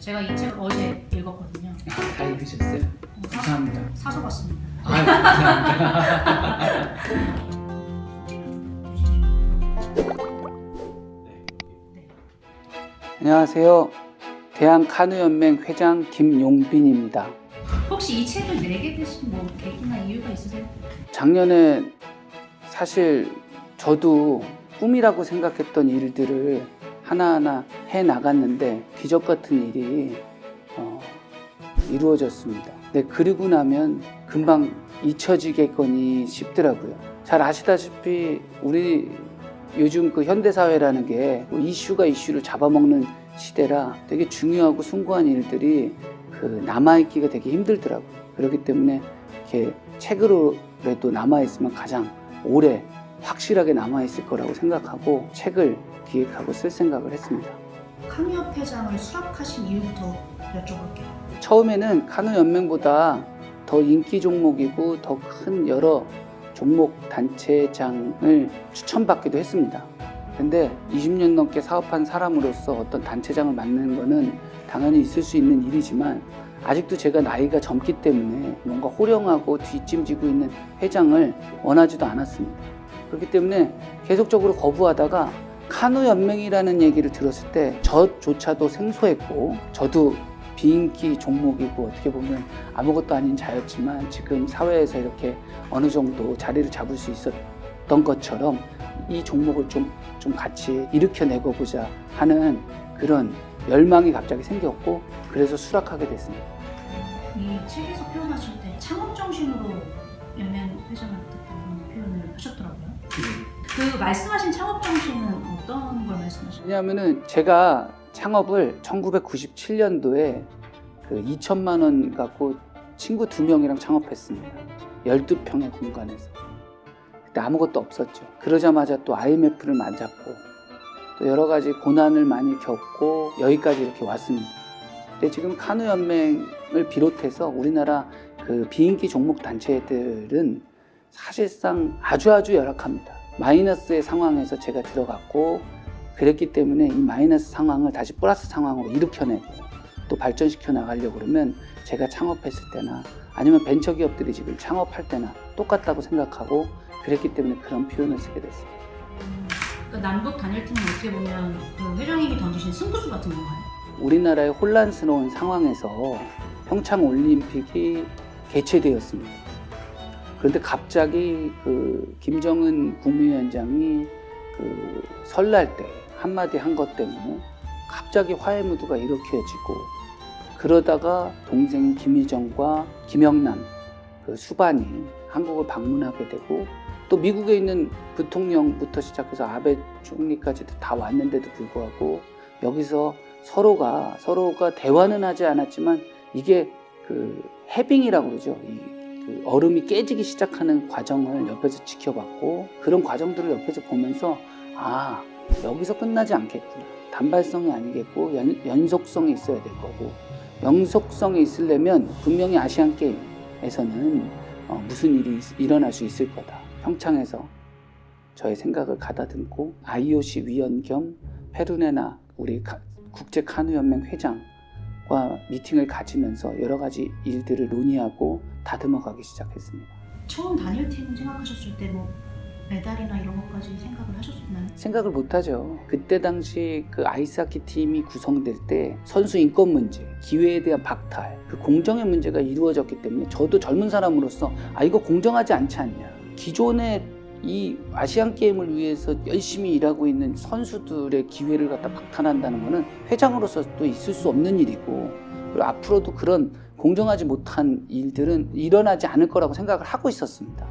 제가 이 책 어제 읽었거든요. 다 읽으셨어요? 감사합니다. 사서 봤습니다. 감사합니다. 안녕하세요. 대한카누연맹 회장 김용빈입니다. 혹시 이 책을 내게 되신 뭐 계기나 이유가 있으세요? 작년에 사실 저도 꿈이라고 생각했던 일들을 하나하나 해 나갔는데 기적 같은 일이 이루어졌습니다. 근데 그리고 나면 금방 잊혀지겠거니 싶더라고요. 잘 아시다시피 우리 요즘 그 현대사회라는 게 이슈가 이슈를 잡아먹는 시대라 되게 중요하고 숭고한 일들이 남아있기가 되게 힘들더라고요. 그렇기 때문에 이렇게 책으로라도 남아있으면 가장 오래 확실하게 남아있을 거라고 생각하고 책을 기획하고 쓸 생각을 했습니다. 카누협 회장을 수락하신 이유부터 여쭤볼게요. 처음에는 카누연맹보다 더 인기 종목이고 더 큰 여러 종목 단체장을 추천받기도 했습니다. 근데 20년 넘게 사업한 사람으로서 어떤 단체장을 맡는 거는 당연히 있을 수 있는 일이지만 아직도 제가 나이가 젊기 때문에 뭔가 호령하고 뒷짐지고 있는 회장을 원하지도 않았습니다. 그렇기 때문에 계속적으로 거부하다가 카누연맹이라는 얘기를 들었을 때 저조차도 생소했고 저도 비인기 종목이고 어떻게 보면 아무것도 아닌 자였지만 지금 사회에서 이렇게 어느 정도 자리를 잡을 수 있었던 것처럼 이 종목을 좀 같이 일으켜내고 보자 하는 그런 열망이 갑자기 생겼고 그래서 수락하게 됐습니다. 이 책에서 표현하실 때 창업정신으로 연맹 회장을 듣고 표현을 하셨더라고요. 그 말씀하신 창업정신은 어떤 걸 말씀하시나요? 왜냐하면은 제가 창업을 1997년도에 그 2천만 원 갖고 친구 2명이랑 창업했습니다. 12평의 공간에서. 그때 아무것도 없었죠. 그러자마자 또 IMF를 맞았고 또 여러 가지 고난을 많이 겪고 여기까지 이렇게 왔습니다. 근데 지금 카누연맹을 비롯해서 우리나라 그 비인기 종목 단체들은 사실상 아주 열악합니다. 마이너스의 상황에서 제가 들어갔고 그랬기 때문에 이 마이너스 상황을 다시 플러스 상황으로 일으켜내고 또 발전시켜 나가려고 그러면 제가 창업했을 때나 아니면 벤처기업들이 지금 창업할 때나 똑같다고 생각하고 그랬기 때문에 그런 표현을 쓰게 됐어요. 그러니까 남북 단일팀은 어떻게 보면 그 회장님이 던지신 승부수 같은 건가요? 우리나라의 혼란스러운 상황에서 평창올림픽이 개최되었습니다. 그런데 갑자기 그 김정은 국무위원장이 그 설날 때 한마디 한 것 때문에 갑자기 화해 무드가 일으켜지고 그러다가 동생인 김희정과 김영남 그 수반이 한국을 방문하게 되고 또 미국에 있는 부통령부터 시작해서 아베 총리까지도 다 왔는데도 불구하고 여기서 서로가 대화는 하지 않았지만 이게 그 해빙이라고 그러죠. 그 얼음이 깨지기 시작하는 과정을 옆에서 지켜봤고 그런 과정들을 옆에서 보면서 아 여기서 끝나지 않겠구나. 단발성이 아니겠고 연속성이 있어야 될 거고 연속성이 있으려면 분명히 아시안게임에서는 무슨 일이 일어날 수 있을 거다. 평창에서 저의 생각을 가다듬고 IOC 위원 겸 페루네나 우리 국제 카누연맹 회장과 미팅을 가지면서 여러 가지 일들을 논의하고 다듬어가기 시작했습니다. 처음 단일팀 생각하셨을 때 뭐 메달이나 이런 것까지 생각을 하셨나요? 생각을 못하죠. 그때 당시 그 아이스하키 팀이 구성될 때 선수 인권 문제, 기회에 대한 박탈, 그 공정의 문제가 이루어졌기 때문에 저도 젊은 사람으로서 이거 공정하지 않지 않냐. 기존의 이 아시안 게임을 위해서 열심히 일하고 있는 선수들의 기회를 갖다 박탈한다는 것은 회장으로서도 있을 수 없는 일이고 그리고 앞으로도 그런 공정하지 못한 일들은 일어나지 않을 거라고 생각을 하고 있었습니다.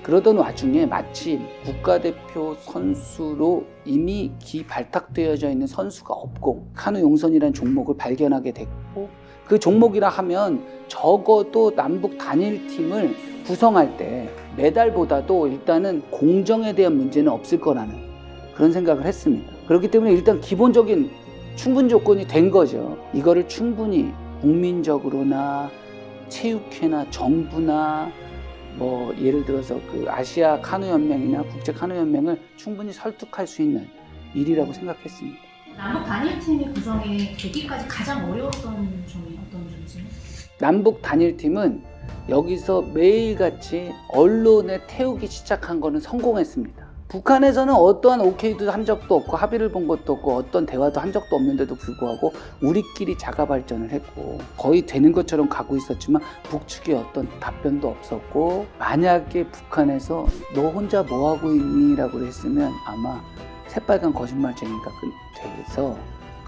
그러던 와중에 마침 국가대표 선수로 이미 발탁되어져 있는 선수가 없고 카누 용선이라는 종목을 발견하게 됐고 그 종목이라 하면 적어도 남북 단일팀을 구성할 때 메달보다도 일단은 공정에 대한 문제는 없을 거라는 그런 생각을 했습니다. 그렇기 때문에 일단 기본적인 충분 조건이 된 거죠. 이거를 충분히 국민적으로나 체육회나 정부나 뭐 예를 들어서 그 아시아 카누연맹이나 국제 카누연맹을 충분히 설득할 수 있는 일이라고 생각했습니다. 남북 단일팀의 구성의 계기까지 가장 어려웠던 점이 어떤 점이세요? 남북 단일팀은 여기서 매일같이 언론에 태우기 시작한 거는 성공했습니다. 북한에서는 어떠한 오케이도 한 적도 없고 합의를 본 것도 없고 어떤 대화도 한 적도 없는데도 불구하고 우리끼리 자가 발전을 했고 거의 되는 것처럼 가고 있었지만 북측에 어떤 답변도 없었고, 만약에 북한에서 너 혼자 뭐하고 있니? 라고 했으면 아마 새빨간 거짓말쟁이가 돼서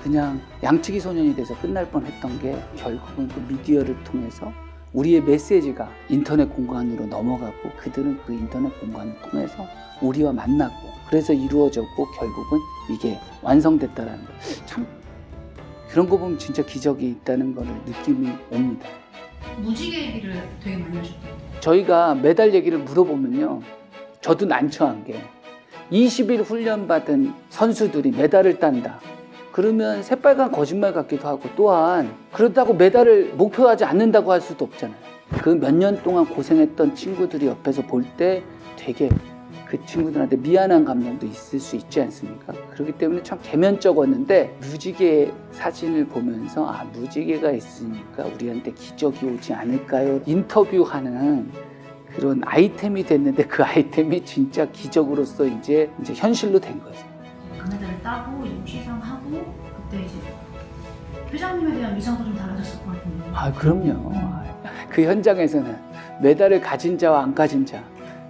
그냥 양치기 소년이 돼서 끝날 뻔했던 게 결국은 그 미디어를 통해서 우리의 메시지가 인터넷 공간으로 넘어가고 그들은 그 인터넷 공간을 통해서 우리와 만나고, 그래서 이루어졌고 결국은 이게 완성됐다라는 거. 참 그런 거 보면 진짜 기적이 있다는 거를 느낌이 옵니다. 무지개 얘기를 되게 많이 하셨던데. 저희가 메달 얘기를 물어보면요, 저도 난처한 게 20일 훈련받은 선수들이 메달을 딴다. 그러면 새빨간 거짓말 같기도 하고, 또한 그렇다고 메달을 목표하지 않는다고 할 수도 없잖아요. 그 몇 년 동안 고생했던 친구들이 옆에서 볼 때 되게 그 친구들한테 미안한 감정도 있을 수 있지 않습니까? 그렇기 때문에 참 개면적었는데 무지개 사진을 보면서 아, 무지개가 있으니까 우리한테 기적이 오지 않을까요? 인터뷰하는 그런 아이템이 됐는데 그 아이템이 진짜 기적으로서 이제 현실로 된 거죠. 금메달을 따고 이제 시상하고 그때 이제 회장님에 대한 위상도 좀 달라졌을 것 같은데. 아, 그럼요. 그 현장에서는 메달을 가진 자와 안 가진 자,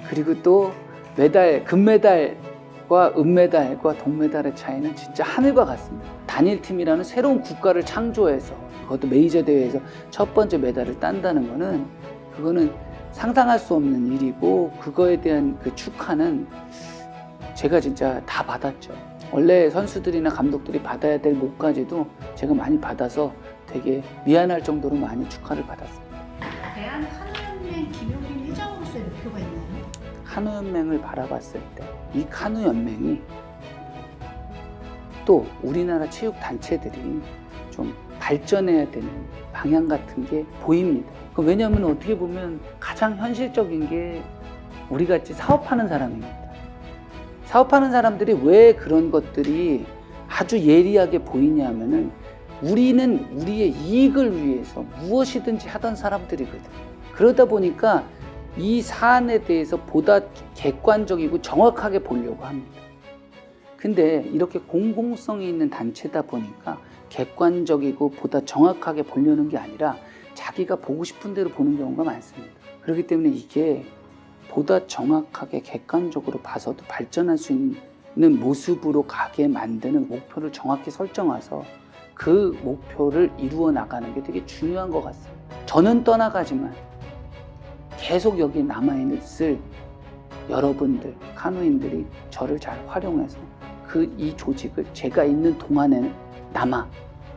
그리고 또 메달, 금메달과 은메달과 동메달의 차이는 진짜 하늘과 같습니다. 단일팀이라는 새로운 국가를 창조해서 그것도 메이저 대회에서 첫 번째 메달을 딴다는 거는 그거는 상상할 수 없는 일이고, 그거에 대한 그 축하는 제가 진짜 다 받았죠. 원래 선수들이나 감독들이 받아야 될 목까지도 제가 많이 받아서 되게 미안할 정도로 많이 축하를 받았습니다. 대한카누연맹 김용민 회장으로서의 목표가 있나요? 카누연맹을 바라봤을 때 이 카누연맹이 또 우리나라 체육단체들이 좀 발전해야 되는 방향 같은 게 보입니다. 왜냐하면 어떻게 보면 가장 현실적인 게 우리같이 사업하는 사람입니다. 사업하는 사람들이 왜 그런 것들이 아주 예리하게 보이냐 하면은 우리는 우리의 이익을 위해서 무엇이든지 하던 사람들이거든요. 그러다 보니까 이 사안에 대해서 보다 객관적이고 정확하게 보려고 합니다. 근데 이렇게 공공성이 있는 단체다 보니까 객관적이고 보다 정확하게 보려는 게 아니라 자기가 보고 싶은 대로 보는 경우가 많습니다. 그렇기 때문에 이게 보다 정확하게 객관적으로 봐서도 발전할 수 있는 모습으로 가게 만드는 목표를 정확히 설정해서 그 목표를 이루어 나가는 게 되게 중요한 것 같습니다. 저는 떠나가지만 계속 여기 남아있을 여러분들, 카누인들이 저를 잘 활용해서 이 조직을 제가 있는 동안에는 남아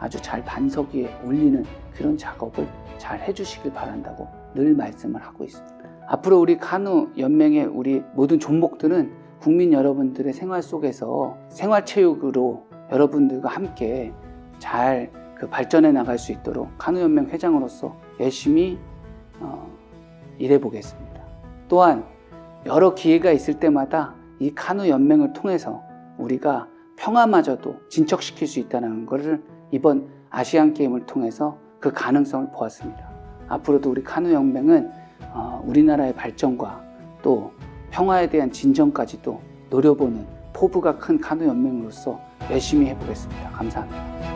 아주 잘 반석 위에 올리는 그런 작업을 잘 해주시길 바란다고 늘 말씀을 하고 있습니다. 앞으로 우리 카누 연맹의 우리 모든 종목들은 국민 여러분들의 생활 속에서 생활체육으로 여러분들과 함께 잘 발전해 나갈 수 있도록 카누 연맹 회장으로서 열심히 일해 보겠습니다. 또한 여러 기회가 있을 때마다 이 카누 연맹을 통해서 우리가 평화마저도 진척시킬 수 있다는 것을 이번 아시안 게임을 통해서 그 가능성을 보았습니다. 앞으로도 우리 카누 연맹은 우리나라의 발전과 또 평화에 대한 진전까지도 노려보는 포부가 큰 카누 연맹으로서 열심히 해보겠습니다. 감사합니다.